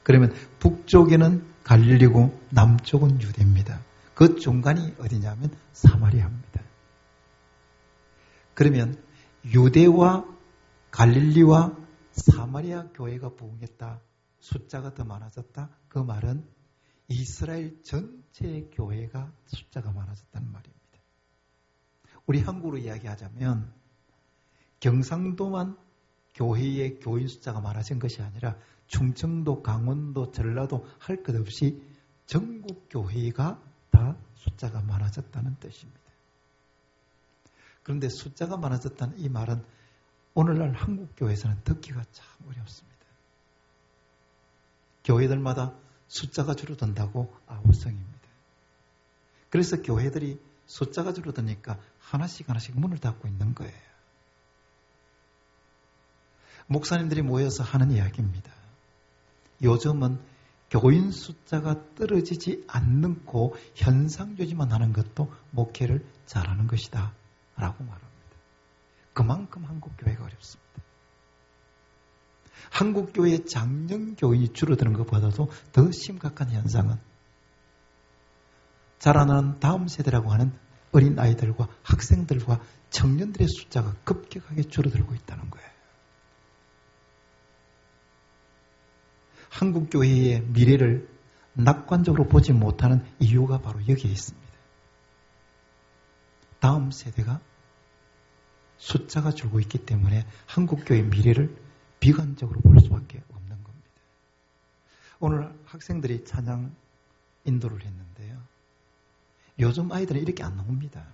그러면 북쪽에는 갈릴리고 남쪽은 유대입니다. 그 중간이 어디냐면 사마리아입니다. 그러면 유대와 갈릴리와 사마리아 교회가 부흥했다. 숫자가 더 많아졌다. 그 말은 이스라엘 전체의 교회가 숫자가 많아졌다는 말입니다. 우리 한국으로 이야기하자면 경상도만 교회의 교인 숫자가 많아진 것이 아니라 충청도, 강원도, 전라도 할 것 없이 전국 교회가 다 숫자가 많아졌다는 뜻입니다. 그런데 숫자가 많아졌다는 이 말은 오늘날 한국 교회에서는 듣기가 참 어렵습니다. 교회들마다 숫자가 줄어든다고 아우성입니다. 그래서 교회들이 숫자가 줄어드니까 하나씩 문을 닫고 있는 거예요. 목사님들이 모여서 하는 이야기입니다. 요즘은 교인 숫자가 떨어지지 않고 현상 유지만 하는 것도 목회를 잘하는 것이다 라고 말합니다. 그만큼 한국 교회가 어렵습니다. 한국 교회의 장년 교인이 줄어드는 것보다도 더 심각한 현상은 자라나는 다음 세대라고 하는 어린 아이들과 학생들과 청년들의 숫자가 급격하게 줄어들고 있다는 거예요. 한국 교회의 미래를 낙관적으로 보지 못하는 이유가 바로 여기에 있습니다. 다음 세대가 숫자가 줄고 있기 때문에 한국 교회의 미래를 비관적으로 볼 수밖에 없는 겁니다. 오늘 학생들이 찬양 인도를 했는데요. 요즘 아이들은 이렇게 안 나옵니다.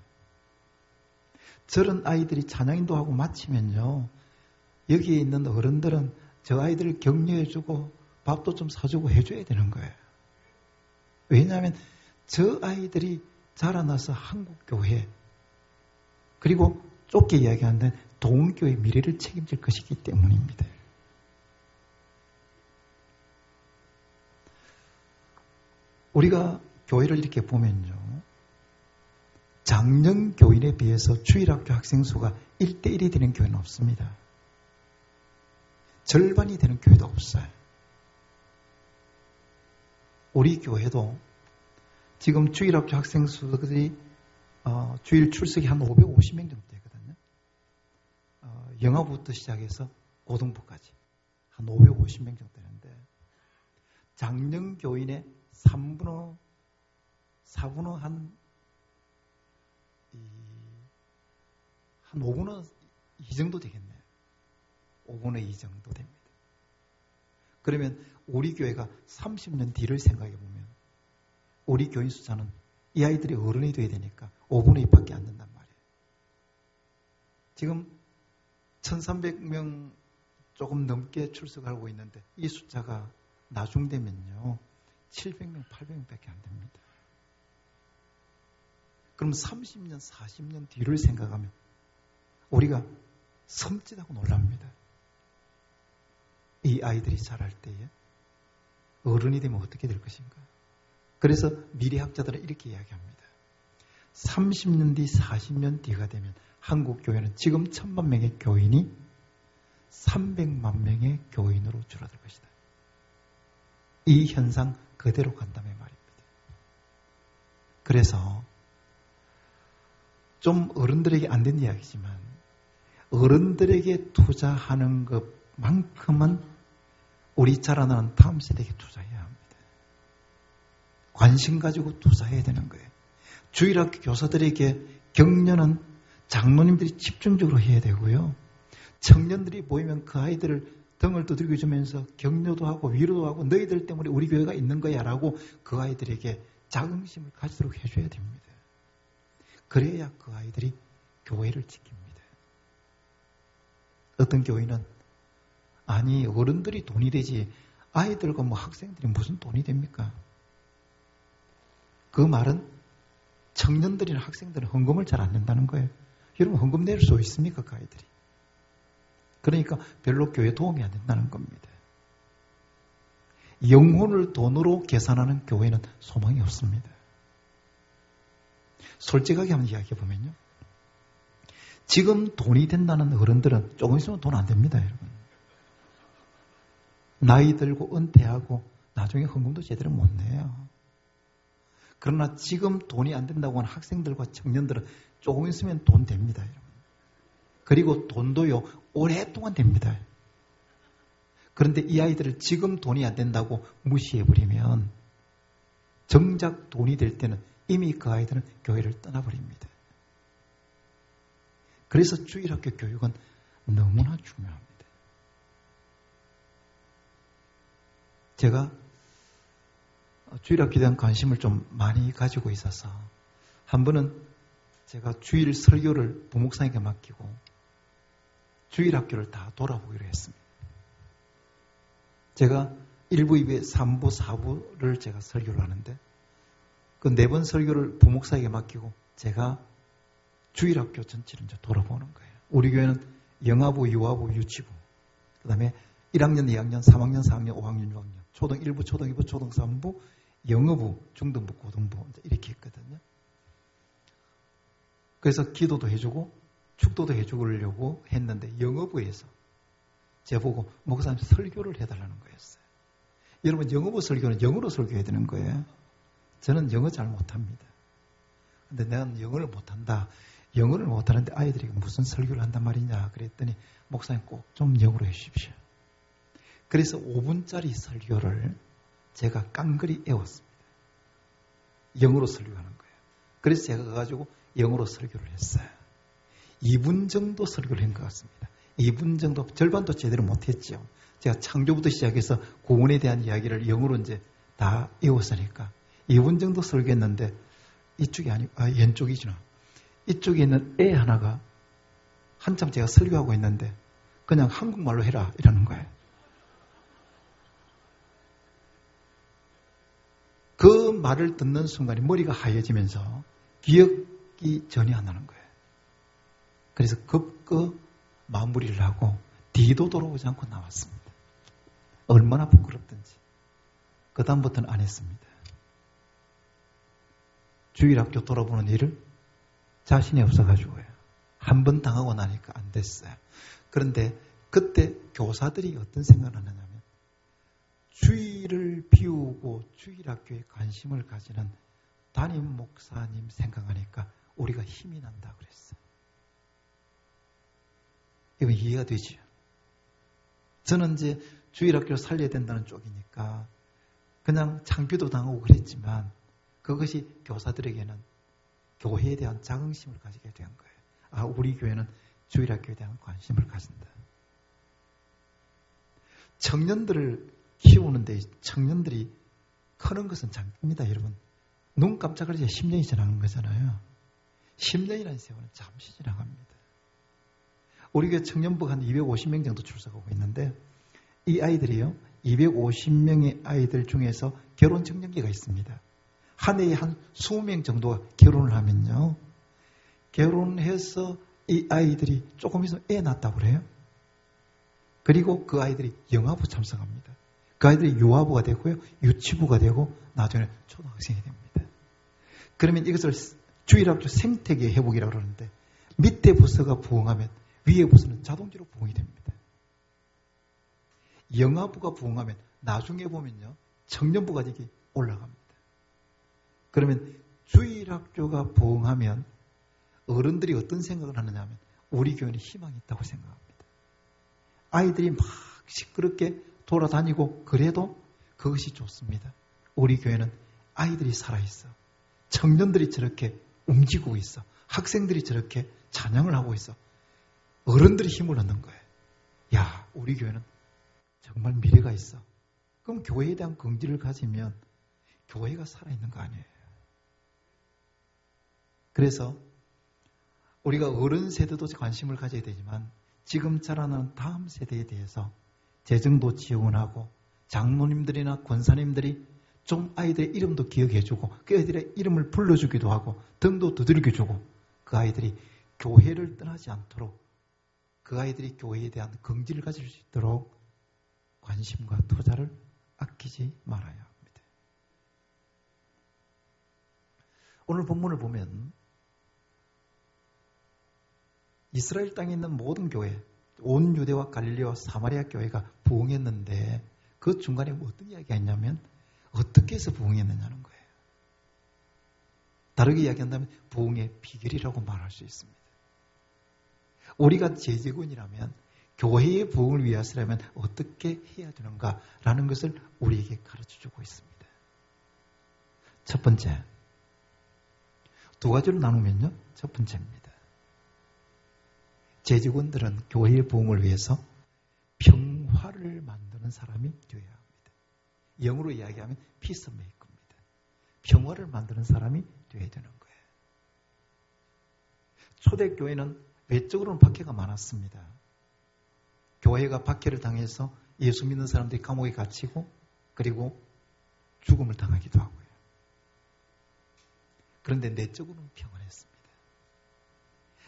저런 아이들이 찬양 인도하고 마치면요. 여기에 있는 어른들은 저 아이들을 격려해주고 밥도 좀 사주고 해줘야 되는 거예요. 왜냐하면 저 아이들이 자라나서 한국교회 그리고 좁게 이야기하는 동교의 미래를 책임질 것이기 때문입니다. 우리가 교회를 이렇게 보면요. 작년 교인에 비해서 주일학교 학생 수가 1:1이 되는 교회는 없습니다. 절반이 되는 교회도 없어요. 우리 교회도 지금 주일학교 학생 수들이 주일 출석이 한 550명 정도 되거든요. 영어부터 시작해서 고등부까지 한 550명 정도 되는데 작년 교인의 3분의 4분의 한 5분의 2 정도 되겠네요. 5분의 2 정도 됩니다. 그러면 우리 교회가 30년 뒤를 생각해 보면 우리 교인 숫자는 이 아이들이 어른이 돼야 되니까 5분의 2밖에 안 된단 말이에요. 지금 1300명 조금 넘게 출석하고 있는데 이 숫자가 나중 되면요 700명, 800명밖에 안 됩니다. 그럼 30년, 40년 뒤를 생각하면 우리가 섬찟하고 놀랍니다. 이 아이들이 자랄 때에 어른이 되면 어떻게 될 것인가. 그래서 미래학자들은 이렇게 이야기합니다. 30년 뒤, 40년 뒤가 되면 한국 교회는 지금 1000만 명의 교인이 300만 명의 교인으로 줄어들 것이다. 이 현상 그대로 간다면 말입니다. 그래서 좀 어른들에게 안 된 이야기지만 어른들에게 투자하는 것만큼은 우리 자라나는 다음 세대에게 투자해야 합니다. 관심 가지고 투자해야 되는 거예요. 주일학교 교사들에게 격려는 장로님들이 집중적으로 해야 되고요. 청년들이 보이면 그 아이들을 등을 두들겨 주면서 격려도 하고 위로도 하고 너희들 때문에 우리 교회가 있는 거야 라고 그 아이들에게 자긍심을 가지도록 해줘야 됩니다. 그래야 그 아이들이 교회를 지킵니다. 어떤 교회는 아니 어른들이 돈이 되지 아이들과 뭐 학생들이 무슨 돈이 됩니까? 그 말은 청년들이나 학생들은 헌금을 잘 안 낸다는 거예요. 여러분 헌금 낼 수 있습니까? 그 아이들이. 그러니까 별로 교회에 도움이 안 된다는 겁니다. 영혼을 돈으로 계산하는 교회는 소망이 없습니다. 솔직하게 한번 이야기해보면요. 지금 돈이 된다는 어른들은 조금 있으면 돈 안 됩니다, 여러분. 나이 들고 은퇴하고 나중에 헌금도 제대로 못 내요. 그러나 지금 돈이 안 된다고 하는 학생들과 청년들은 조금 있으면 돈 됩니다. 여러분. 그리고 돈도요, 오랫동안 됩니다. 그런데 이 아이들을 지금 돈이 안 된다고 무시해버리면 정작 돈이 될 때는 이미 그 아이들은 교회를 떠나버립니다. 그래서 주일학교 교육은 너무나 중요합니다. 제가 주일학교에 대한 관심을 좀 많이 가지고 있어서 한 번은 제가 주일 설교를 부목사님께 맡기고 주일학교를 다 돌아보기로 했습니다. 제가 1부, 2부, 3부, 4부를 제가 설교를 하는데 그 4번 설교를 부목사에게 맡기고 제가 주일학교 전체를 이제 돌아보는 거예요. 우리 교회는 영아부, 유아부, 유치부, 그 다음에 1학년, 2학년, 3학년, 4학년, 5학년, 6학년, 초등 1부, 초등 2부, 초등 3부, 영어부, 중등부, 고등부 이렇게 했거든요. 그래서 기도도 해주고 축도도 해주려고 했는데 영어부에서 제보고 목사님 설교를 해달라는 거였어요. 여러분 영어부 설교는 영어로 설교해야 되는 거예요. 저는 영어 잘 못합니다. 근데 내가 영어를 못한다. 영어를 못하는데 아이들이 무슨 설교를 한단 말이냐 그랬더니 목사님 꼭 좀 영어로 해주십시오. 그래서 5분짜리 설교를 제가 깡그리 애웠습니다. 영어로 설교하는 거예요. 그래서 제가 가가지고 영어로 설교를 했어요. 2분 정도 설교를 한 것 같습니다. 2분 정도, 절반도 제대로 못했죠. 제가 창조부터 시작해서 구원에 대한 이야기를 영어로 이제 다 외웠으니까 2분 정도 설교했는데 이쪽이 아니고, 왼쪽이구나. 이쪽에 있는 애 하나가 한참 제가 설교하고 있는데 그냥 한국말로 해라 이러는 거예요. 그 말을 듣는 순간에 머리가 하얘지면서 기억이 전혀 안 나는 거예요. 그래서 급급 마무리를 하고 뒤도 돌아오지 않고 나왔습니다. 얼마나 부끄럽든지. 그 다음부터는 안 했습니다. 주일학교 돌아보는 일을 자신이 없어가지고요. 한 번 당하고 나니까 안 됐어요. 그런데 그때 교사들이 어떤 생각을 하느냐면 주일을 비우고 주일학교에 관심을 가지는 담임 목사님 생각하니까 우리가 힘이 난다 그랬어요. 이거 이해가 되죠? 저는 이제 주일학교를 살려야 된다는 쪽이니까 그냥 창피도 당하고 그랬지만 그것이 교사들에게는 교회에 대한 자긍심을 가지게 된 거예요. 아, 우리 교회는 주일학교에 대한 관심을 가진다. 청년들을 키우는데 청년들이 크는 것은 잠깐입니다, 여러분. 눈 깜짝할 때 10년이 지나는 거잖아요. 10년이라는 세월은 잠시 지나갑니다. 우리 교회 청년부가 한 250명 정도 출석하고 있는데 이 아이들이요, 250명의 아이들 중에서 결혼 적령기가 있습니다. 한 해에 한 20명 정도가 결혼을 하면요, 결혼해서 이 아이들이 조금 있으면 애 낳았다고 그래요. 그리고 그 아이들이 영아부 참석합니다. 그 아이들이 유아부가 되고요, 유치부가 되고 나중에 초등학생이 됩니다. 그러면 이것을 주일학교 생태계 회복이라고 그러는데 밑에 부서가 부흥하면 위에 부서는 자동적으로 부흥이 됩니다. 영아부가 부흥하면 나중에 보면요, 청년부가 이게 올라갑니다. 그러면 주일학교가 부흥하면 어른들이 어떤 생각을 하느냐 하면 우리 교회는 희망이 있다고 생각합니다. 아이들이 막 시끄럽게 돌아다니고 그래도 그것이 좋습니다. 우리 교회는 아이들이 살아있어. 청년들이 저렇게 움직이고 있어. 학생들이 저렇게 찬양을 하고 있어. 어른들이 힘을 얻는 거예요. 야, 우리 교회는 정말 미래가 있어. 그럼 교회에 대한 긍지를 가지면 교회가 살아있는 거 아니에요. 그래서 우리가 어른 세대도 관심을 가져야 되지만 지금 자라나는 다음 세대에 대해서 재정도 지원하고 장로님들이나 권사님들이 좀 아이들의 이름도 기억해주고 그 아이들의 이름을 불러주기도 하고 등도 두들겨주고 그 아이들이 교회를 떠나지 않도록 그 아이들이 교회에 대한 긍지를 가질 수 있도록 관심과 투자를 아끼지 말아야 합니다. 오늘 본문을 보면 이스라엘 땅에 있는 모든 교회, 온 유대와 갈릴리와 사마리아 교회가 부흥했는데 그 중간에 어떤 이야기가 있냐면 어떻게 해서 부흥했느냐는 거예요. 다르게 이야기한다면 부흥의 비결이라고 말할 수 있습니다. 우리가 재직원이라면 교회의 부흥을 위해서라면 어떻게 해야 되는가라는 것을 우리에게 가르쳐주고 있습니다. 첫 번째, 두 가지로 나누면요. 첫 번째입니다. 재직원들은 교회의 부흥을 위해서 평화를 만드는 사람이 되어야 합니다. 영어로 이야기하면 피스메이커입니다. 평화를 만드는 사람이 되어야 되는 거예요. 초대교회는 외적으로는 박해가 많았습니다. 교회가 박해를 당해서 예수 믿는 사람들이 감옥에 갇히고 그리고 죽음을 당하기도 하고요. 그런데 내적으로는 평안했습니다.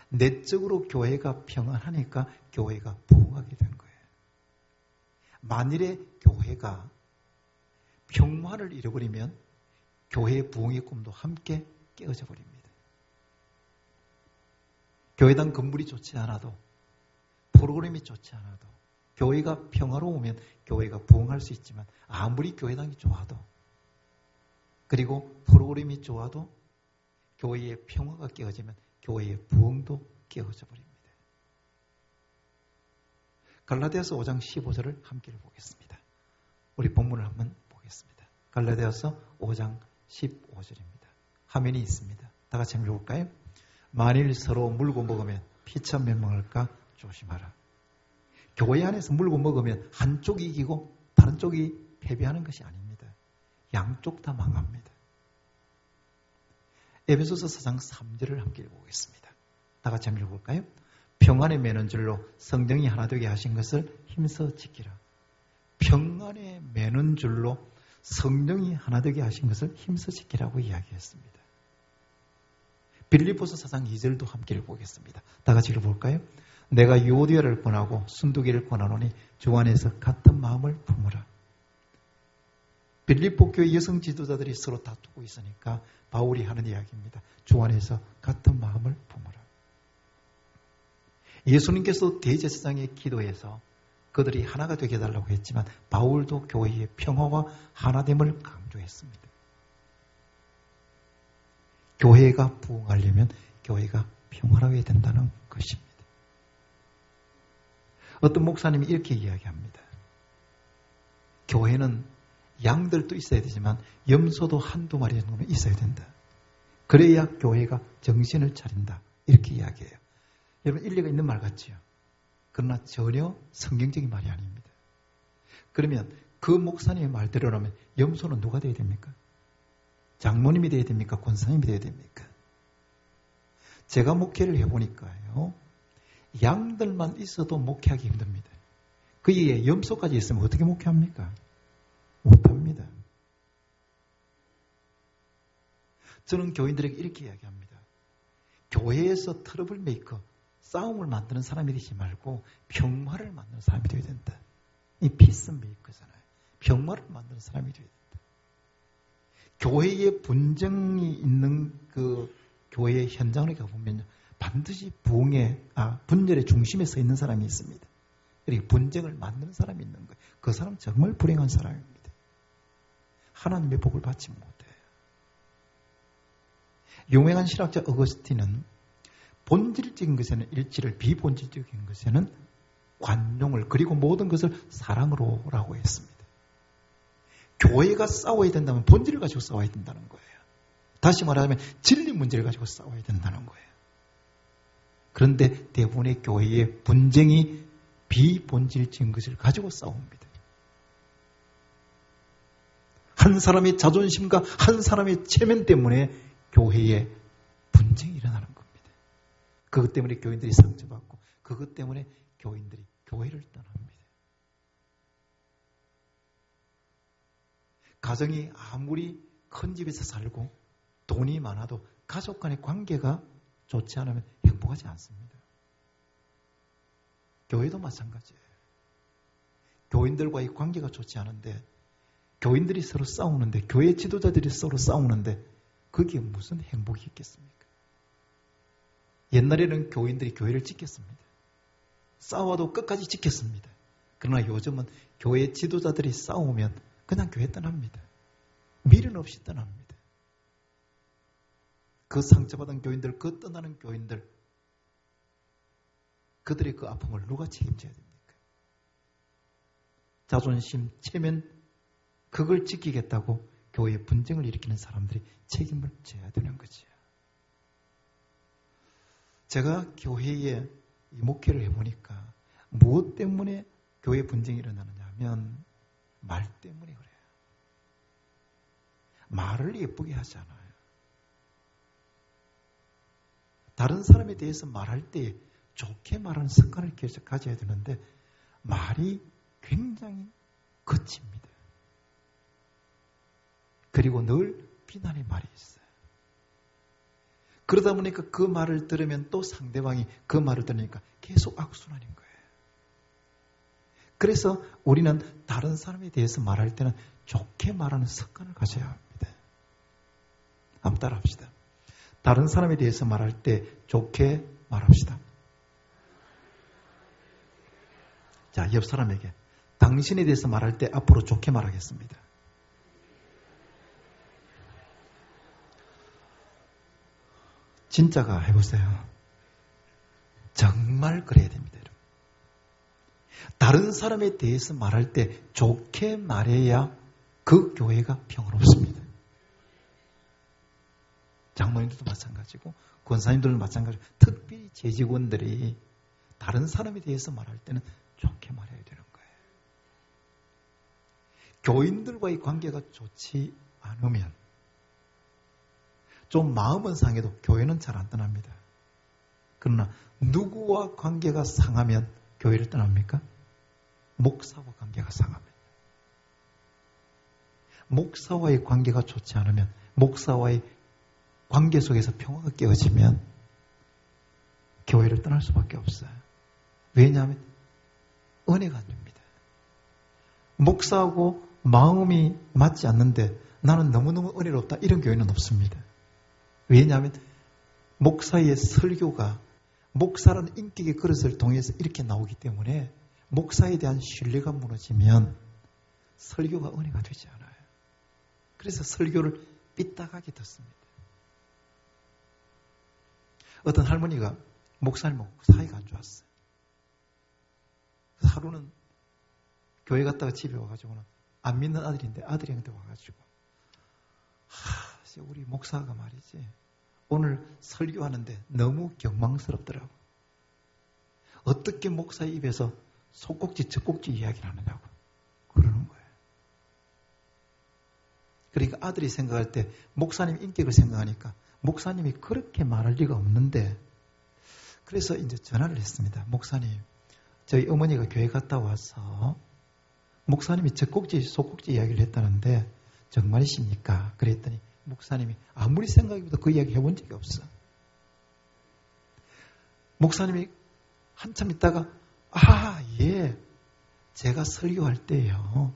내적으로 교회가 평안하니까 교회가 부흥하게 된 거예요. 만일에 교회가 평화를 잃어버리면 교회의 부흥의 꿈도 함께 깨어져 버립니다. 교회당 건물이 좋지 않아도 프로그램이 좋지 않아도 교회가 평화로우면 교회가 부흥할 수 있지만 아무리 교회당이 좋아도 그리고 프로그램이 좋아도 교회의 평화가 깨어지면 교회의 부흥도 깨어져 버립니다. 갈라디아서 5장 15절을 함께 보겠습니다. 우리 본문을 한번 보겠습니다. 갈라디아서 5장 15절입니다. 화면이 있습니다. 다 같이 한번 읽어볼까요? 만일 서로 물고 먹으면 피차 멸망할까 조심하라. 교회 안에서 물고 먹으면 한쪽이 이기고 다른 쪽이 패배하는 것이 아닙니다. 양쪽 다 망합니다. 에베소서 4장 3절을 함께 읽어보겠습니다. 다 같이 한번 읽어볼까요? 평안에 매는 줄로 성령이 하나 되게 하신 것을 힘써 지키라. 평안에 매는 줄로 성령이 하나 되게 하신 것을 힘써 지키라고 이야기했습니다. 빌립보서 4장 2절도 함께 읽어보겠습니다. 다 같이 읽어볼까요? 내가 유오디아를 권하고 순두기를 권하노니 주 안에서 같은 마음을 품으라. 빌립보 교회 여성 지도자들이 서로 다투고 있으니까 바울이 하는 이야기입니다. 주 안에서 같은 마음을 품으라. 예수님께서 대제사장에 기도해서 그들이 하나가 되게 해달라고 했지만 바울도 교회의 평화와 하나됨을 강조했습니다. 교회가 부흥하려면 교회가 평화로워야 된다는 것입니다. 어떤 목사님이 이렇게 이야기합니다. 교회는 양들도 있어야 되지만 염소도 한두 마리 정도는 있어야 된다. 그래야 교회가 정신을 차린다. 이렇게 이야기해요. 여러분 일리가 있는 말 같지요? 그러나 전혀 성경적인 말이 아닙니다. 그러면 그 목사님의 말대로라면 염소는 누가 되어야 됩니까? 장로님이 되어야 됩니까? 권사님이 되어야 됩니까? 제가 목회를 해보니까요. 양들만 있어도 목회하기 힘듭니다. 그에 염소까지 있으면 어떻게 목회합니까? 못합니다. 저는 교인들에게 이렇게 이야기합니다. 교회에서 트러블 메이커, 싸움을 만드는 사람이 되지 말고 평화를 만드는 사람이 되어야 된다. 이 피스 메이커잖아요. 평화를 만드는 사람이 되어야 된다. 교회에 분쟁이 있는 그 교회의 현장에 가보면 반드시 분열의 중심에 서 있는 사람이 있습니다. 그리고 분쟁을 만드는 사람이 있는 거예요. 그 사람 정말 불행한 사람입니다. 하나님의 복을 받지 못해요. 유명한 신학자 어거스틴은 본질적인 것에는 일치를, 비본질적인 것에는 관용을, 그리고 모든 것을 사랑으로라고 했습니다. 교회가 싸워야 된다면 본질을 가지고 싸워야 된다는 거예요. 다시 말하자면 진리 문제를 가지고 싸워야 된다는 거예요. 그런데 대부분의 교회의 분쟁이 비본질적인 것을 가지고 싸웁니다. 한 사람의 자존심과 한 사람의 체면 때문에 교회에 분쟁이 일어나는 겁니다. 그것 때문에 교인들이 상처받고 그것 때문에 교인들이 교회를 떠납니다. 가정이 아무리 큰 집에서 살고 돈이 많아도 가족 간의 관계가 좋지 않으면 행복하지 않습니다. 교회도 마찬가지예요. 교인들과의 관계가 좋지 않은데 교인들이 서로 싸우는데, 교회 지도자들이 서로 싸우는데 그게 무슨 행복이 있겠습니까? 옛날에는 교인들이 교회를 지켰습니다. 싸워도 끝까지 지켰습니다. 그러나 요즘은 교회 지도자들이 싸우면 그냥 교회 떠납니다. 미련 없이 떠납니다. 그 상처받은 교인들, 그 떠나는 교인들, 그들의 그 아픔을 누가 책임져야 됩니까? 자존심, 체면, 그걸 지키겠다고 교회에 분쟁을 일으키는 사람들이 책임을 져야 되는 거죠. 제가 교회에 목회를 해보니까 무엇 때문에 교회 분쟁이 일어나느냐 하면 말 때문에 그래요. 말을 예쁘게 하지 않아요. 다른 사람에 대해서 말할 때 좋게 말하는 습관을 계속 가져야 되는데 말이 굉장히 거칩니다. 그리고 늘 비난의 말이 있어요. 그러다 보니까 그 말을 들으면 또 상대방이 그 말을 들으니까 계속 악순환인 거예요. 그래서 우리는 다른 사람에 대해서 말할 때는 좋게 말하는 습관을 가져야 합니다. 한번 따라합시다. 다른 사람에 대해서 말할 때 좋게 말합시다. 자, 옆 사람에게 당신에 대해서 말할 때 앞으로 좋게 말하겠습니다. 진짜가 해보세요. 정말 그래야 됩니다. 여러분. 다른 사람에 대해서 말할 때 좋게 말해야 그 교회가 평화롭습니다. 장로님들도 마찬가지고 권사님들도 마찬가지고 특별히 재직원들이 다른 사람에 대해서 말할 때는 좋게 말해야 되는 거예요. 교인들과의 관계가 좋지 않으면 좀 마음은 상해도 교회는 잘 안 떠납니다. 그러나 누구와 관계가 상하면 교회를 떠납니까? 목사와 관계가 상하면. 목사와의 관계가 좋지 않으면, 목사와의 관계 속에서 평화가 깨어지면 교회를 떠날 수밖에 없어요. 왜냐하면 은혜가 안 됩니다. 목사하고 마음이 맞지 않는데 나는 너무너무 은혜롭다, 이런 교회는 없습니다. 왜냐하면 목사의 설교가 목사라는 인격의 그릇을 통해서 이렇게 나오기 때문에 목사에 대한 신뢰가 무너지면 설교가 은혜가 되지 않아요. 그래서 설교를 삐딱하게 듣습니다. 어떤 할머니가 목사님하고 사이가 안 좋았어요. 하루는 교회 갔다가 집에 와가지고는 안 믿는 아들인데 아들이한테 와가지고 우리 목사가 말이지 오늘 설교하는데 너무 경망스럽더라고. 어떻게 목사의 입에서 속꼭지 젖꼭지 이야기를 하느냐고 그러는 거예요. 그러니까 아들이 생각할 때 목사님 인격을 생각하니까 목사님이 그렇게 말할 리가 없는데, 그래서 이제 전화를 했습니다. 목사님, 저희 어머니가 교회 갔다 와서 목사님이 젖꼭지 속꼭지 이야기를 했다는데 정말이십니까? 그랬더니 목사님이 아무리 생각해도 그 이야기 해본 적이 없어. 목사님이 한참 있다가 예, 제가 설교할 때요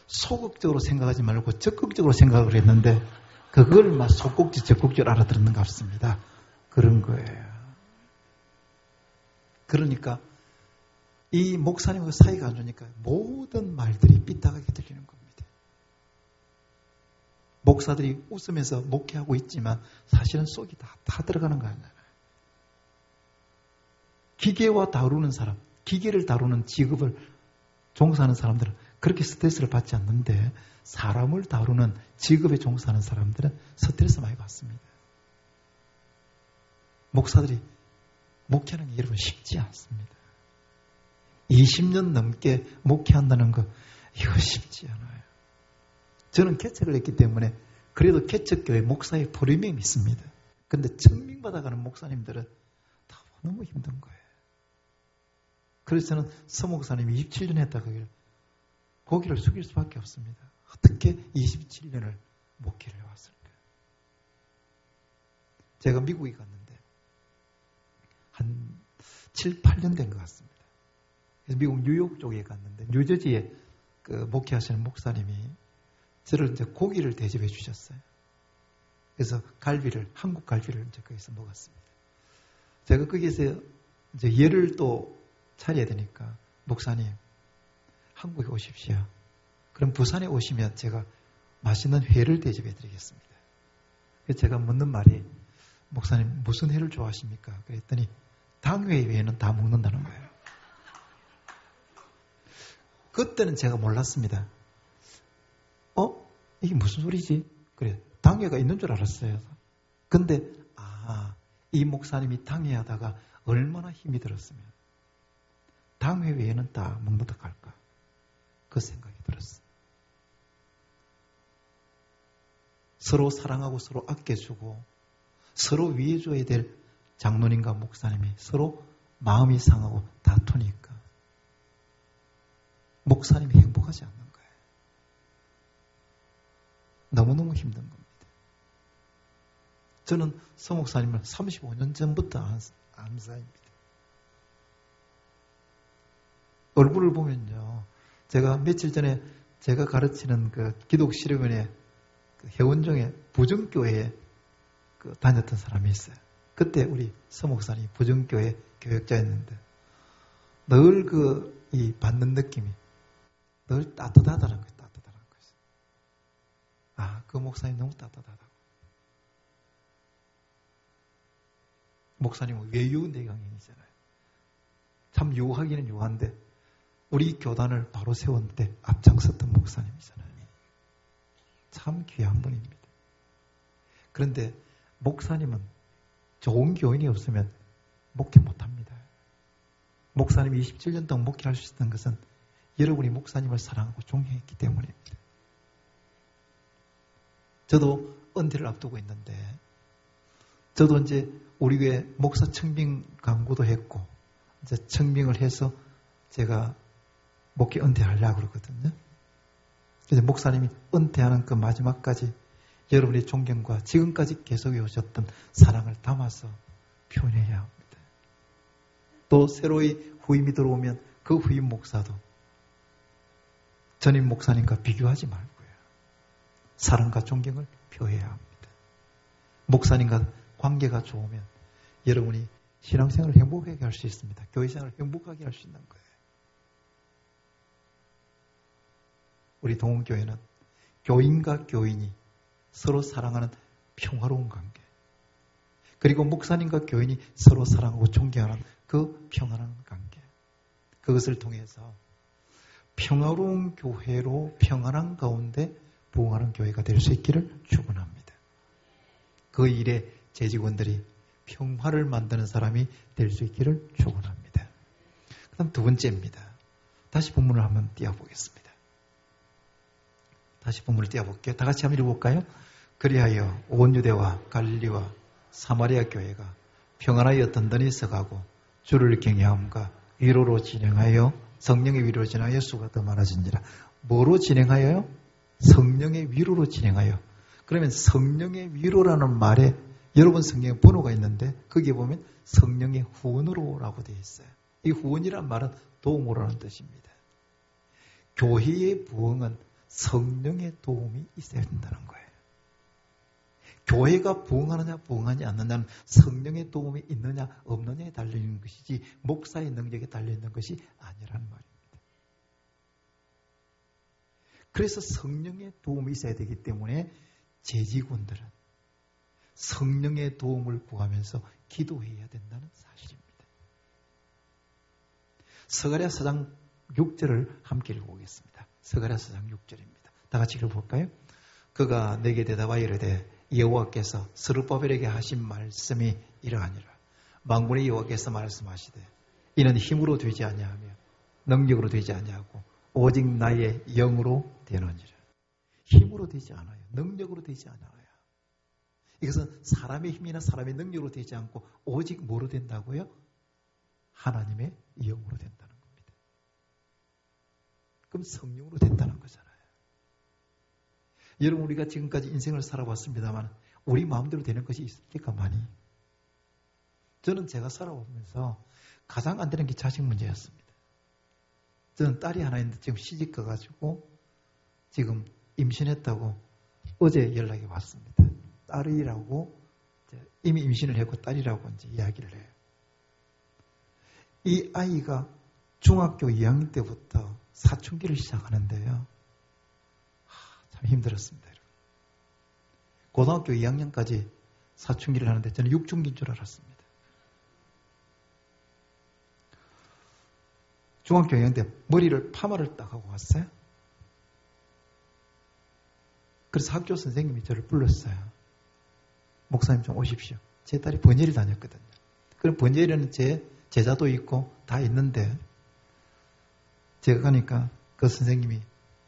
소극적으로 생각하지 말고 적극적으로 생각을 했는데 그걸 막 속꼭지 적극적으로 알아들었는 것 같습니다. 그런 거예요. 그러니까 이 목사님과 사이가 안 좋으니까 모든 말들이 삐딱하게 들리는 겁니다. 목사들이 웃으면서 목회하고 있지만 사실은 속이 다 들어가는 거 아니잖아요. 기계와 다루는 사람, 기계를 다루는 직업을 종사하는 사람들은 그렇게 스트레스를 받지 않는데 사람을 다루는 직업에 종사하는 사람들은 스트레스 많이 받습니다. 목사들이 목회하는 게 여러분 쉽지 않습니다. 20년 넘게 목회한다는 거 이거 쉽지 않아요. 저는 개척을 했기 때문에 그래도 개척교회 목사의 프리미엄이 있습니다. 그런데 청명받아가는 목사님들은 다 너무 힘든 거예요. 그래서 저는 서목사님이 27년 했다가 고개를 숙일 수밖에 없습니다. 어떻게 27년을 목회를 해왔을까? 제가 미국에 갔는데 한 7, 8년 된 것 같습니다. 그래서 미국 뉴욕 쪽에 갔는데 뉴저지에 그 목회하시는 목사님이 저를 이제 고기를 대접해 주셨어요. 그래서 한국 갈비를 이제 거기서 먹었습니다. 제가 거기에서 이제 예를 또 차려야 되니까 목사님 한국에 오십시오. 그럼 부산에 오시면 제가 맛있는 회를 대접해 드리겠습니다. 그래서 제가 묻는 말이 목사님 무슨 회를 좋아하십니까? 그랬더니 당회 외에는 다 먹는다는 거예요. 그때는 제가 몰랐습니다. 이게 무슨 소리지? 그래, 당회가 있는 줄 알았어요. 근데 이 목사님이 당회하다가 얼마나 힘이 들었으면 당회 외에는 다 먹는다 할까? 그 생각이 들었어요. 서로 사랑하고 서로 아껴주고 서로 위해줘야 될 장로님과 목사님이 서로 마음이 상하고 다투니까 목사님이 행복하지 않는 거예요. 너무너무 힘든 겁니다. 저는 서 목사님을 35년 전부터 아는 사이입니다. 얼굴을 보면요. 제가 며칠 전에 제가 가르치는 그 기독실험원의 그 회원중에 부정교회에 다녔던 사람이 있어요. 그때 우리 서 목사님이 부정교회 교역자였는데 늘 이 받는 느낌이 늘 따뜻하다는 거예요. 따뜻하다는 거죠. 그 목사님 너무 따뜻하다고. 목사님은 외유내강인이잖아요. 참 유하기는 유한데 우리 교단을 바로 세운 때 앞장섰던 목사님이잖아요. 참 귀한 분입니다. 그런데 목사님은 좋은 교인이 없으면 목회 못합니다. 목사님이 27년 동안 목회할 수 있었던 것은 여러분이 목사님을 사랑하고 존경했기 때문입니다. 저도 은퇴를 앞두고 있는데 저도 이제 우리 교회 목사 청빙 강구도 했고 이제 청빙을 해서 제가 목회 은퇴하려고 그러거든요. 그래서 목사님이 은퇴하는 그 마지막까지 여러분의 존경과 지금까지 계속 해오셨던 사랑을 담아서 표현해야 합니다. 또 새로이 후임이 들어오면 그 후임 목사도 전임 목사님과 비교하지 말고요. 사랑과 존경을 표해야 합니다. 목사님과 관계가 좋으면 여러분이 신앙생활을 행복하게 할 수 있습니다. 교회생활을 행복하게 할 수 있는 거예요. 우리 동원교회는 교인과 교인이 서로 사랑하는 평화로운 관계, 그리고 목사님과 교인이 서로 사랑하고 존경하는 그 평안한 관계, 그것을 통해서 평화로운 교회로 평안한 가운데 부흥하는 교회가 될 수 있기를 축원합니다. 그 일에 재직원들이 평화를 만드는 사람이 될 수 있기를 축원합니다. 그 다음 두 번째입니다. 다시 본문을 한번 띄워보겠습니다. 다시 본문을 띄워볼게요. 다 같이 한번 읽어볼까요? 그리하여 온 유대와 갈릴리와 사마리아 교회가 평안하여 든든히 서가고 주를 경외함과 위로로 진행하여 성령의 위로로 진행하여 수가 더 많아진지라. 뭐로 진행하여요? 성령의 위로로 진행하여. 그러면 성령의 위로라는 말에 여러분 성경에 번호가 있는데 거기에 보면 성령의 후원으로라고 되어 있어요. 이 후원이란 말은 도움으로라는 뜻입니다. 교회의 부흥은 성령의 도움이 있어야 된다는 거예요. 교회가 부흥하느냐 부흥하지 않느냐는 성령의 도움이 있느냐 없느냐에 달려있는 것이지 목사의 능력에 달려있는 것이 아니라는 말입니다. 그래서 성령의 도움이 있어야 되기 때문에 재직원들은 성령의 도움을 구하면서 기도해야 된다는 사실입니다. 스가랴 4장 6절을 함께 읽어보겠습니다. 스가랴 4장 6절입니다. 다 같이 읽어볼까요? 그가 내게 대답하여 이르되 여호와께서 스룹바벨에게 하신 말씀이 이러하니라. 만군의 여호와께서 말씀하시되 이는 힘으로 되지 아니하며 능력으로 되지 아니하고 오직 나의 영으로 되느니라. 힘으로 되지 않아요. 능력으로 되지 않아요. 이것은 사람의 힘이나 사람의 능력으로 되지 않고 오직 뭐로 된다고요? 하나님의 영으로 된다는 겁니다. 그럼 성령으로 된다는 거잖아요. 여러분, 우리가 지금까지 인생을 살아왔습니다만 우리 마음대로 되는 것이 있습니까? 많이. 저는 제가 살아오면서 가장 안 되는 게 자식 문제였습니다. 저는 딸이 하나 있는데 지금 시집 가가지고 지금 임신했다고 어제 연락이 왔습니다. 딸이라고 이미 임신을 했고 딸이라고 이제 이야기를 해요. 이 아이가 중학교 2학년 때부터 사춘기를 시작하는데요. 참 힘들었습니다. 여러분. 고등학교 2학년까지 사춘기를 하는데 저는 6중기인 줄 알았습니다. 중학교 2학년 때 머리를 파마를 딱 하고 왔어요. 그래서 학교 선생님이 저를 불렀어요. 목사님 좀 오십시오. 제 딸이 번예를 다녔거든요. 그럼 번예에는 제 제자도 있고 다 있는데 제가 가니까 그 선생님이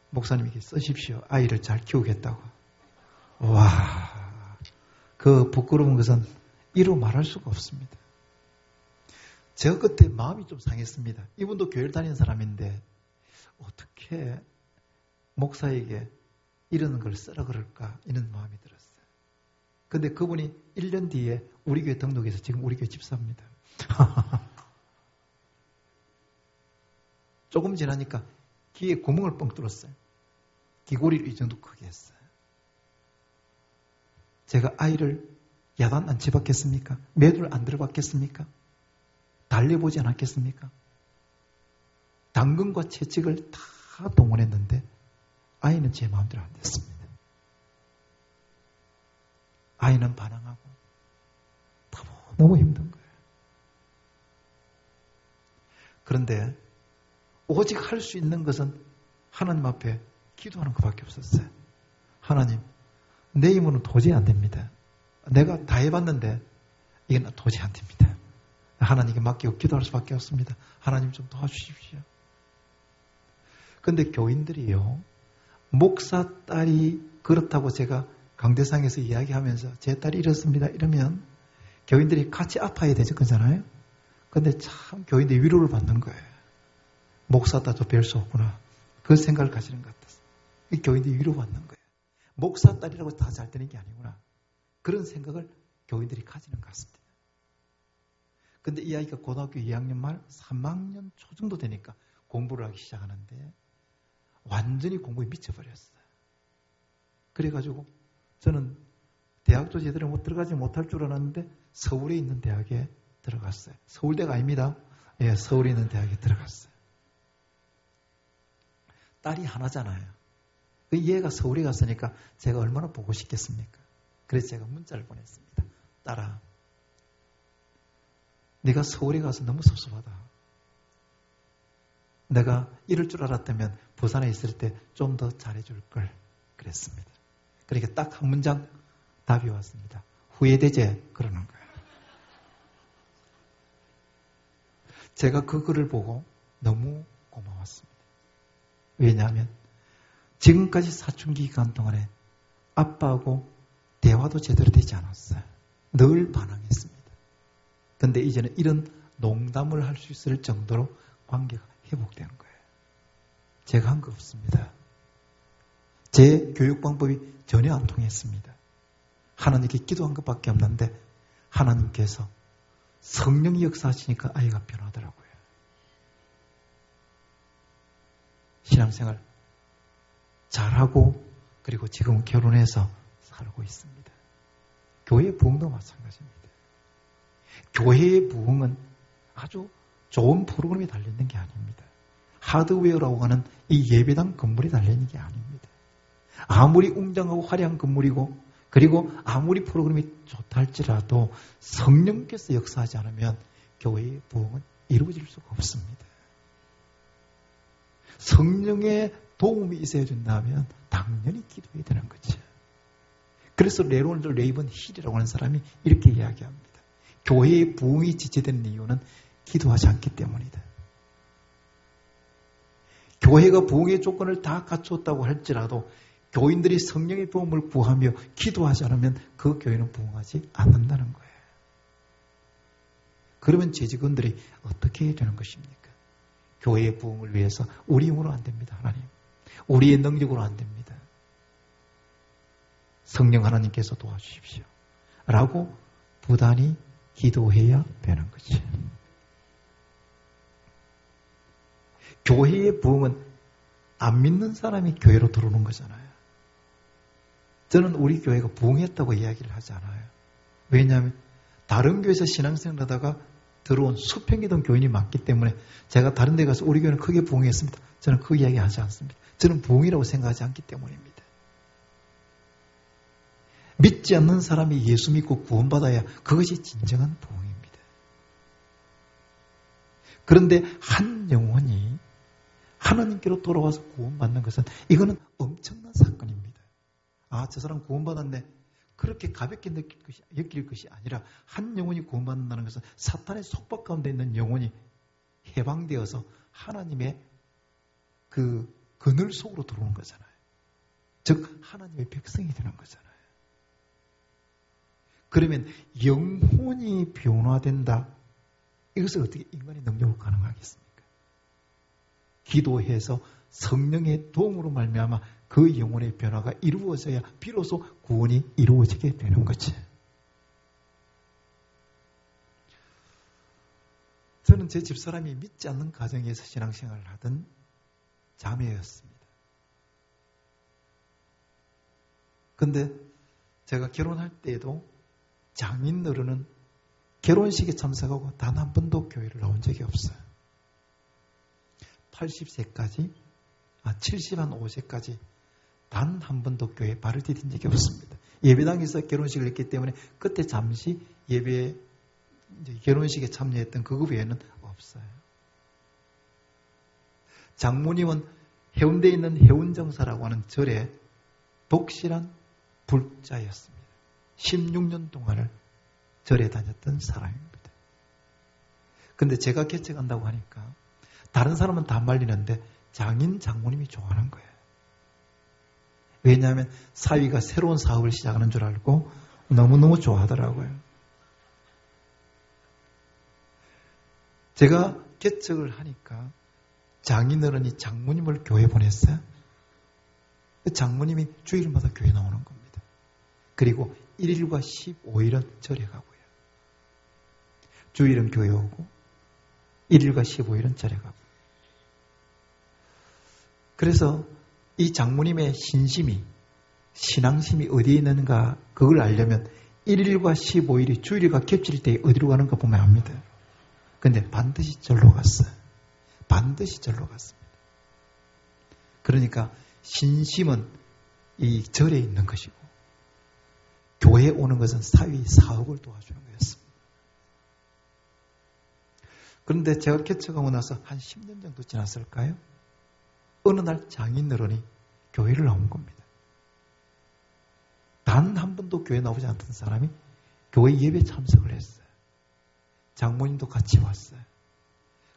목사님에게 쓰십시오. 아이를 잘 키우겠다고. 와, 그 부끄러운 것은 이루 말할 수가 없습니다. 제가 그때 마음이 좀 상했습니다. 이분도 교회를 다니는 사람인데 어떻게 목사에게 이런 걸 쓰라 그럴까 이런 마음이 들었어요. 근데 그분이 1년 뒤에 우리 교회 등록해서 지금 우리 교회 집사입니다. 조금 지나니까 귀에 구멍을 뻥 뚫었어요. 귀고리를 이 정도 크게 했어요. 제가 아이를 야단 안 쳐봤겠습니까? 매도를 안 들어봤겠습니까? 달려보지 않았겠습니까? 당근과 채찍을 다 동원했는데 아이는 제 마음대로 안 됐습니다. 아이는 반항하고 너무 힘든 거예요. 그런데 오직 할 수 있는 것은 하나님 앞에 기도하는 것밖에 없었어요. 하나님, 내 힘으로는 도저히 안 됩니다. 내가 다 해봤는데 이건 도저히 안 됩니다. 하나님께 맡기고 기도할 수밖에 없습니다. 하나님 좀 도와주십시오. 그런데 교인들이요, 목사 딸이 그렇다고 제가 강대상에서 이야기하면서 제 딸이 이렇습니다 이러면 교인들이 같이 아파야 되죠, 그잖아요. 그런데 참 교인들이 위로를 받는 거예요. 목사 딸도 별 수 없구나. 그 생각을 가지는 것 같았어요. 이 교인들이 위로받는 거예요. 목사 딸이라고 다 잘 되는 게 아니구나. 그런 생각을 교인들이 가지는 것 같습니다. 근데 이 아이가 고등학교 2학년 말 3학년 초 정도 되니까 공부를 하기 시작하는데 완전히 공부에 미쳐버렸어요. 그래가지고 저는 대학도 제대로 못 들어가지 못할 줄 알았는데 서울에 있는 대학에 들어갔어요. 서울대가 아닙니다. 예, 서울에 있는 대학에 들어갔어요. 딸이 하나잖아요. 얘가 서울에 갔으니까 제가 얼마나 보고 싶겠습니까? 그래서 제가 문자를 보냈습니다. 딸아, 네가 서울에 가서 너무 섭섭하다. 내가 이럴 줄 알았다면 부산에 있을 때 좀 더 잘해줄 걸 그랬습니다. 그러니까 딱 한 문장 답이 왔습니다. 후회되지? 그러는 거예요. 제가 그 글을 보고 너무 고마웠습니다. 왜냐하면 지금까지 사춘기 기간 동안에 아빠하고 대화도 제대로 되지 않았어요. 늘 반항했습니다. 그런데 이제는 이런 농담을 할 수 있을 정도로 관계가 회복된 거예요. 제가 한 거 없습니다. 제 교육 방법이 전혀 안 통했습니다. 하나님께 기도한 것밖에 없는데 하나님께서 성령이 역사하시니까 아이가 변하더라고요. 신앙생활 잘하고 그리고 지금 결혼해서 살고 있습니다. 교회의 부흥도 마찬가지입니다. 교회의 부흥은 아주 좋은 프로그램이 달려있는 게 아닙니다. 하드웨어라고 하는 이 예배당 건물이 달려있는 게 아닙니다. 아무리 웅장하고 화려한 건물이고 그리고 아무리 프로그램이 좋다 할지라도 성령께서 역사하지 않으면 교회의 부흥은 이루어질 수가 없습니다. 성령의 도움이 있어야 된다면 당연히 기도해야 되는 거죠. 그래서 레론드 레이븐 힐이라고 하는 사람이 이렇게 이야기합니다. 교회의 부흥이 지체되는 이유는 기도하지 않기 때문이다. 교회가 부흥의 조건을 다 갖추었다고 할지라도 교인들이 성령의 도움을 구하며 기도하지 않으면 그 교회는 부흥하지 않는다는 거예요. 그러면 제 직원들이 어떻게 해야 되는 것입니까? 교회의 부흥을 위해서 우리 힘으로 안 됩니다. 하나님. 우리의 능력으로 안 됩니다. 성령 하나님께서 도와주십시오. 라고 부단히 기도해야 되는 거죠. 교회의 부흥은 안 믿는 사람이 교회로 들어오는 거잖아요. 저는 우리 교회가 부흥했다고 이야기를 하지 않아요. 왜냐하면 다른 교회에서 신앙생활을 하다가 들어온 수평이던 교인이 많기 때문에 제가 다른 데 가서 우리 교회는 크게 부흥했습니다. 저는 그 이야기 하지 않습니다. 저는 부흥이라고 생각하지 않기 때문입니다. 믿지 않는 사람이 예수 믿고 구원받아야 그것이 진정한 부흥입니다. 그런데 한 영혼이 하나님께로 돌아와서 구원받는 것은 이거는 엄청난 사건입니다. 아, 저 사람 구원받았네. 그렇게 가볍게 느낄 것이 아니라 한 영혼이 구원받는다는 것은 사탄의 속박 가운데 있는 영혼이 해방되어서 하나님의 그 그늘 속으로 들어오는 거잖아요. 즉 하나님의 백성이 되는 거잖아요. 그러면 영혼이 변화된다. 이것을 어떻게 인간의 능력으로 가능하겠습니까? 기도해서 성령의 도움으로 말미암아 그 영혼의 변화가 이루어져야 비로소 구원이 이루어지게 되는 거지. 저는 제 집사람이 믿지 않는 가정에서 신앙생활을 하던 자매였습니다. 근데 제가 결혼할 때에도 장인어른은 결혼식에 참석하고 단 한 번도 교회를 나온 적이 없어요. 80세까지, 75세까지 단 한 번도 교회에 발을 디딘 적이 없습니다. 예배당에서 결혼식을 했기 때문에 그때 잠시 예배, 결혼식에 참여했던 그거 외에는 없어요. 장모님은 해운대에 있는 해운정사라고 하는 절에 독실한 불자였습니다. 16년 동안을 절에 다녔던 사람입니다. 근데 제가 개척한다고 하니까 다른 사람은 다 말리는데 장모님이 좋아하는 거예요. 왜냐하면 사위가 새로운 사업을 시작하는 줄 알고 너무너무 좋아하더라고요. 제가 개척을 하니까 장인어른이 장모님을 교회 보냈어요. 장모님이 주일마다 교회 나오는 겁니다. 그리고 1일과 15일은 절에 가고요. 주일은 교회 오고 1일과 15일은 절에 가고. 그래서 이 장모님의 신앙심이 어디에 있는가 그걸 알려면 1일과 15일이 주일과 겹칠 때 어디로 가는가 보면 압니다. 근데 반드시 절로 갔어요. 반드시 절로 갔습니다. 그러니까 신심은 이 절에 있는 것이고 교회에 오는 것은 사위 사업을 도와주는 거였습니다. 그런데 제가 개척하고 나서 한 10년 정도 지났을까요? 어느 날 장인어른이 교회를 나온 겁니다. 단 한 번도 교회 나오지 않던 사람이 교회 예배 참석을 했어요. 장모님도 같이 왔어요.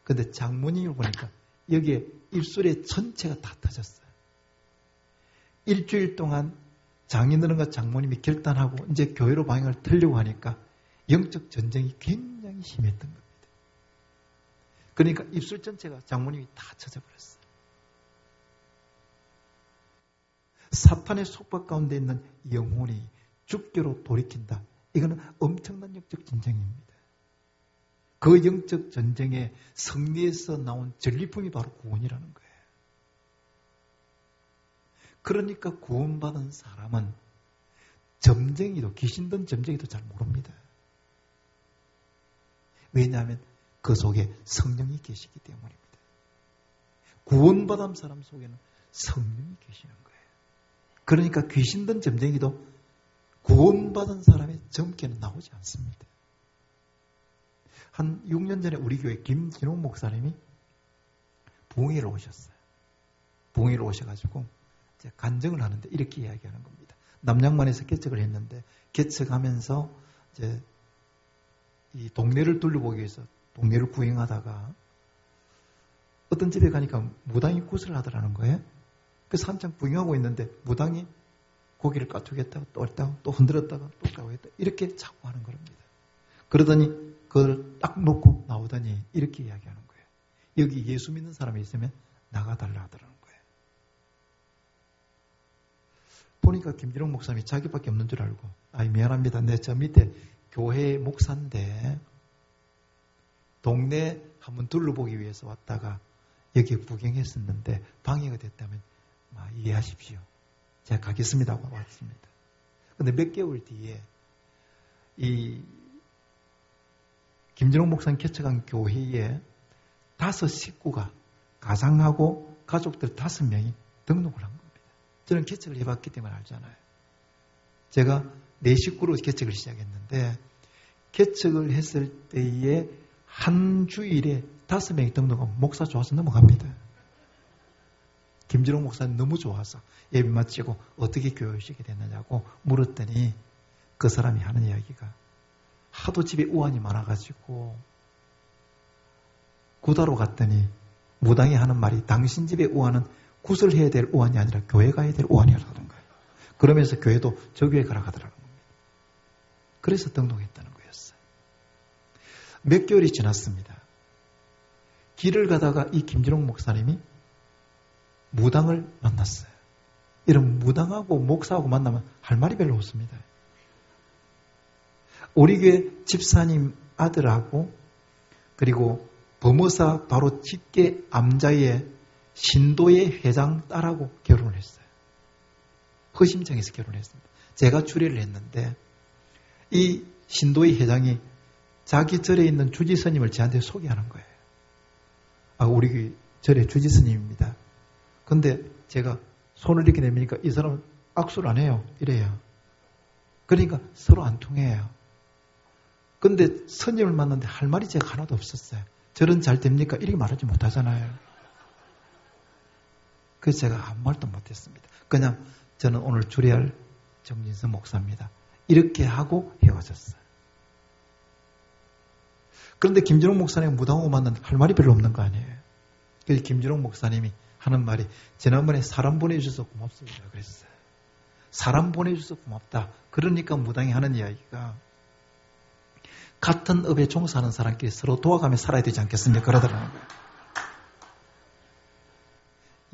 그런데 장모님을 보니까 여기에 입술에 전체가 다 터졌어요. 일주일 동안 장인어른과 장모님이 결단하고 이제 교회로 방향을 틀려고 하니까 영적 전쟁이 굉장히 심했던 겁니다. 그러니까 입술 전체가 장모님이 다 쳐져버렸어요. 사탄의 속박 가운데 있는 영혼이 죽게로 돌이킨다. 이거는 엄청난 영적 전쟁입니다. 그 영적 전쟁의 승리에서 나온 전리품이 바로 구원이라는 거예요. 그러니까 구원받은 사람은 점쟁이도, 귀신 든 점쟁이도 잘 모릅니다. 왜냐하면 그 속에 성령이 계시기 때문입니다. 구원받은 사람 속에는 성령이 계시는 거예요. 그러니까 귀신 든 점쟁이도 구원받은 사람의 점괘는 나오지 않습니다. 한 6년 전에 우리 교회 김진홍 목사님이 부흥회로 오셨어요. 부흥회로 오셔가지고 이제 간증을 하는데 이렇게 이야기하는 겁니다. 남양만에서 개척을 했는데 개척하면서 이제 이 동네를 둘러보기 위해서 동네를 구행하다가 어떤 집에 가니까 무당이 구슬을 하더라는 거예요. 그래서 한참 구경하고 있는데 무당이 고기를 까투겠다가 또 했다가 또 흔들었다가 또 까고 했다 이렇게 자꾸 하는 겁니다. 그러더니 그걸 딱 놓고 나오더니 이렇게 이야기하는 거예요. 여기 예수 믿는 사람이 있으면 나가달라 하더라는 거예요. 보니까 김진홍 목사님이 자기밖에 없는 줄 알고 미안합니다. 내 저 밑에 교회 목사인데 동네 한번 둘러보기 위해서 왔다가 여기 구경했었는데 방해가 됐다면 이해하십시오. 제가 가겠습니다 하고 왔습니다. 그런데 몇 개월 뒤에 이 김진홍 목사님 개척한 교회에 5 식구가 가장하고 가족들 5명이 등록을 한 겁니다. 저는 개척을 해봤기 때문에 알잖아요. 제가 4식구로 개척을 시작했는데 개척을 했을 때에 한 주일에 5명이 등록하면 목사 좋아서 넘어갑니다. 김진홍 목사님 너무 좋아서 예배 마치고 어떻게 교회 오시게 됐느냐고 물었더니 그 사람이 하는 이야기가 하도 집에 우환이 많아가지고 구다로 갔더니 무당이 하는 말이 당신 집에 우환은 굿을 해야 될 우환이 아니라 교회 가야 될 우환이라는 거예요. 그러면서 교회도 저 교회 가라 하더라는 겁니다. 그래서 등록했다는 거였어요. 몇 개월이 지났습니다. 길을 가다가 이 김진홍 목사님이 무당을 만났어요. 이런 무당하고 목사하고 만나면 할 말이 별로 없습니다. 우리 교회 집사님 아들하고 그리고 범어사 바로 직계 암자의 신도의 회장 딸하고 결혼을 했어요. 허심장에서 결혼했습니다. 제가 주례를 했는데 이 신도의 회장이 자기 절에 있는 주지스님을 저한테 소개하는 거예요. 우리 교회 절에 주지스님입니다. 근데 제가 손을 이렇게 내미니까 이 사람은 악수를 안 해요. 이래요. 그러니까 서로 안 통해요. 근데 스님을 만났는데 할 말이 제가 하나도 없었어요. 절은 잘 됩니까? 이렇게 말하지 못하잖아요. 그래서 제가 아무 말도 못했습니다. 그냥 저는 오늘 주례할 정진선 목사입니다. 이렇게 하고 헤어졌어요. 그런데 김진홍 목사님 무당하고 만났는데 할 말이 별로 없는 거 아니에요. 그래서 김진홍 목사님이 하는 말이 지난번에 사람 보내주셔서 고맙습니다. 그랬어요. 사람 보내주셔서 고맙다. 그러니까 무당이 하는 이야기가 같은 업에 종사하는 사람끼리 서로 도와가며 살아야 되지 않겠습니까? 그러더라는 거예요.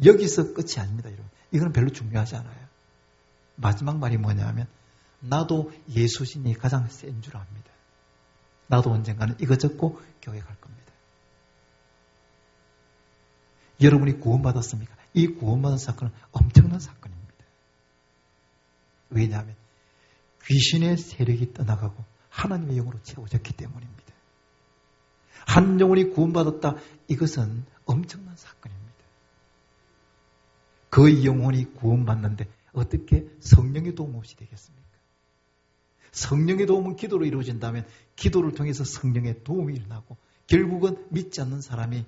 여기서 끝이 아닙니다. 여러분. 이건 별로 중요하지 않아요. 마지막 말이 뭐냐면 나도 예수신이 가장 센 줄 압니다. 나도 언젠가는 이거 적고 교회 갈 겁니다. 여러분이 구원받았습니까? 이 구원받은 사건은 엄청난 사건입니다. 왜냐하면 귀신의 세력이 떠나가고 하나님의 영으로 채워졌기 때문입니다. 한 영혼이 구원받았다. 이것은 엄청난 사건입니다. 그 영혼이 구원받는데 어떻게 성령의 도움 없이 되겠습니까? 성령의 도움은 기도로 이루어진다면 기도를 통해서 성령의 도움이 일어나고 결국은 믿지 않는 사람이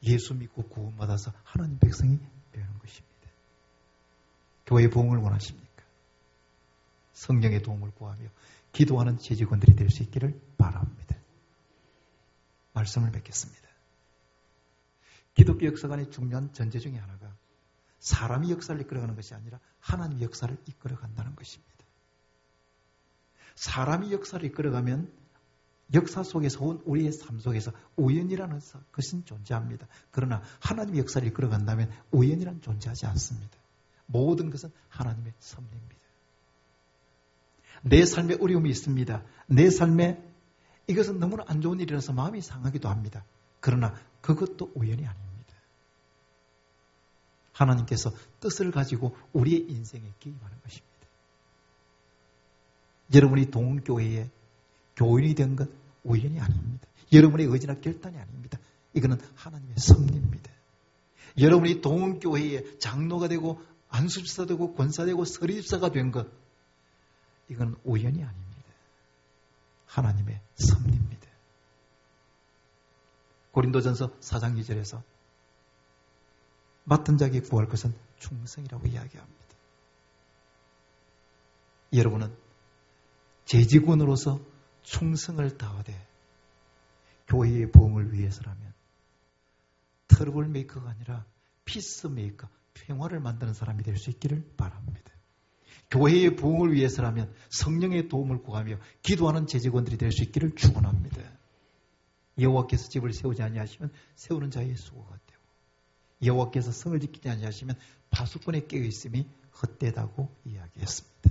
예수 믿고 구원받아서 하나님 백성이 되는 것입니다. 교회의 부흥을 원하십니까? 성령의 도움을 구하며 기도하는 재직원들이 될 수 있기를 바랍니다. 말씀을 맺겠습니다. 기독교 역사관의 중요한 전제 중에 하나가 사람이 역사를 이끌어가는 것이 아니라 하나님의 역사를 이끌어간다는 것입니다. 사람이 역사를 이끌어가면 역사 속에서 온 우리의 삶 속에서 우연이라는 것은 존재합니다. 그러나 하나님의 역사를 이끌어간다면 우연이란 존재하지 않습니다. 모든 것은 하나님의 섭리입니다. 내 삶에 어려움이 있습니다. 내 삶에 이것은 너무나 안 좋은 일이라서 마음이 상하기도 합니다. 그러나 그것도 우연이 아닙니다. 하나님께서 뜻을 가지고 우리의 인생에 개입하는 것입니다. 여러분이 동교회에 교인이 된 것 우연이 아닙니다. 여러분의 의지나 결단이 아닙니다. 이거는 하나님의 섭리입니다. 여러분이 동교회에 장로가 되고 안수집사 되고 권사 되고 서리집사가 된 것 이건 우연이 아닙니다. 하나님의 섭리입니다. 고린도전서 4장 2절에서 맡은 자에게 구할 것은 충성이라고 이야기합니다. 여러분은 재직원으로서 충성을 다하되 교회의 부흥을 위해서라면 트러블 메이커가 아니라 피스 메이커, 평화를 만드는 사람이 될 수 있기를 바랍니다. 교회의 부흥을 위해서라면 성령의 도움을 구하며 기도하는 재직원들이 될 수 있기를 축원합니다. 여호와께서 집을 세우지 아니하시면 세우는 자의 수고가 되고 여호와께서 성을 지키지 아니하시면 파수꾼의 깨어있음이 헛되다고 이야기했습니다.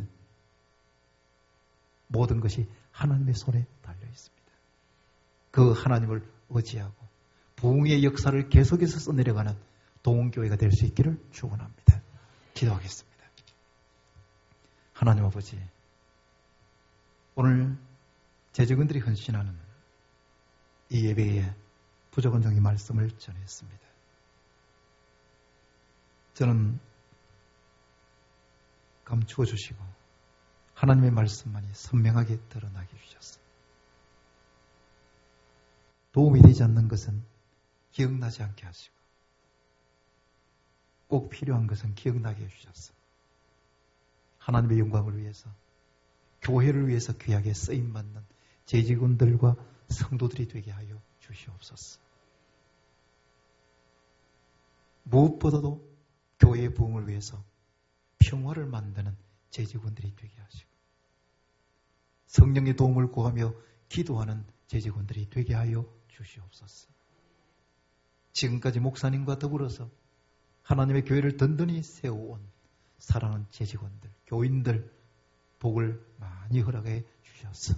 모든 것이 하나님의 손에 달려 있습니다. 그 하나님을 의지하고 부흥의 역사를 계속해서 써내려가는 동원교회가 될 수 있기를 축원합니다. 기도하겠습니다. 하나님 아버지, 오늘 재직원들이 헌신하는 이 예배에 부족원장의 말씀을 전했습니다. 저는 감추어 주시고 하나님의 말씀만이 선명하게 드러나게 주셨습니다. 도움이 되지 않는 것은 기억나지 않게 하시고 꼭 필요한 것은 기억나게 해주셨습니다. 하나님의 영광을 위해서 교회를 위해서 귀하게 쓰임받는 재직원들과 성도들이 되게 하여 주시옵소서. 무엇보다도 교회의 부흥을 위해서 평화를 만드는 재직원들이 되게 하시고 성령의 도움을 구하며 기도하는 재직원들이 되게 하여 주시옵소서. 지금까지 목사님과 더불어서 하나님의 교회를 든든히 세워온 사랑하는 재직원들, 교인들 복을 많이 허락해 주셔서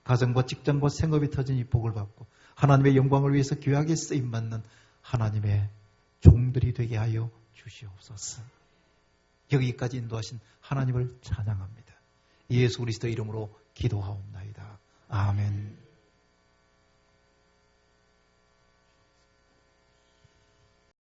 가정과 직장과 생업이 터진 이 복을 받고 하나님의 영광을 위해서 귀하게 쓰임받는 하나님의 종들이 되게 하여 주시옵소서. 여기까지 인도하신 하나님을 찬양합니다. 예수 그리스도 이름으로 기도하옵나이다. 아멘.